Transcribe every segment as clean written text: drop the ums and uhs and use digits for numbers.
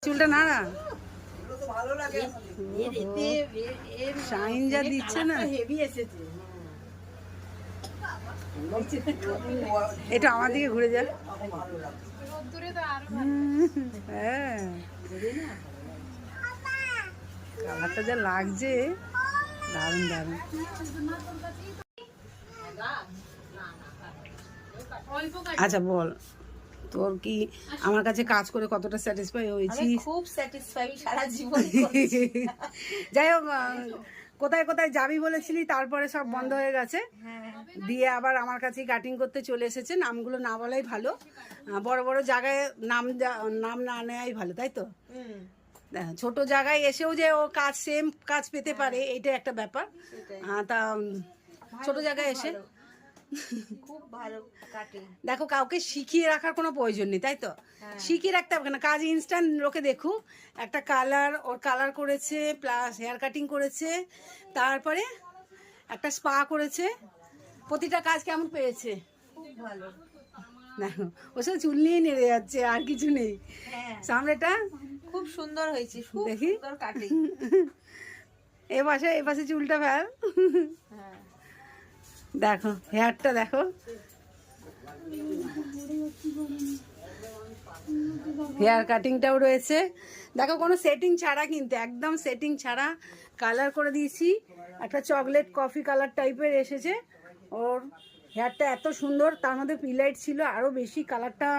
চুলটা নাড়া শাইন যা দিচ্ছে না, এটা আমার দিকে ঘুরে যা। হ্যাঁ, কালারটা যা লাগছে, দারুণ দারুণ। আচ্ছা বল, তোর কি আমার কাছে কাজ করে কতটা স্যাটিসফাই হয়েছি? খুব স্যাটিসফাই, সারা জীবন। যাই হোক, কোথায় কোথায় যাবি বলেছিলি, তারপরে সব বন্ধ হয়ে গেছে। দিয়ে আবার আমার কাছেই কাটিং করতে চলে এসেছে। নামগুলো না বলাই ভালো, বড় বড় জায়গায় নাম না নেওয়াই ভালো, তাই তো? ছোট জায়গায় এসেও যে ও কাজ সেম কাজ পেতে পারে, এইটা একটা ব্যাপার। তা ছোট জায়গায় এসে খুব ভালো কাটিং। দেখো, কাউকে শিখিয়ে রাখার কোনো প্রয়োজন নেই, তাই তো? শিখিয়ে রাখতে হবে না, কাজ ইনস্ট্যান্ট। লোকে দেখুক, একটা ওর কালার করেছে, প্লাস হেয়ার কাটিং করেছে, তারপরে একটা স্পা করেছে। প্রতিটা কাজ কেমন পেয়েছে? খুব ভালো। দেখো, ওসব চুল নিয়ে নেড়ে যাচ্ছে, আর কিছু নেই। সামনেটা খুব সুন্দর হয়েছে, দেখি সুন্দর কাটিং। এ পাশে চুলটা ফেল। দেখো হেয়ারটা দেখো, হেয়ার কাটিংটাও রয়েছে। দেখো, কোনো সেটিং ছাড়া, কিন্তু একদম সেটিং ছাড়া কালার করে দিয়েছি। একটা চকলেট কফি কালার টাইপের এসেছে। ওর হেয়ারটা এত সুন্দর, তার মধ্যে পিলাইট ছিল, আরো বেশি কালারটা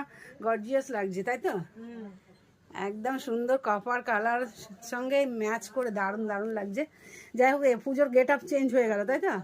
গর্জিয়াস লাগছে, তাই তো? একদম সুন্দর কপার কালার সঙ্গে ম্যাচ করে দারুণ দারুণ লাগছে। যাই হোক, পুজোর গেট আপ চেঞ্জ হয়ে গেল, তাই তো?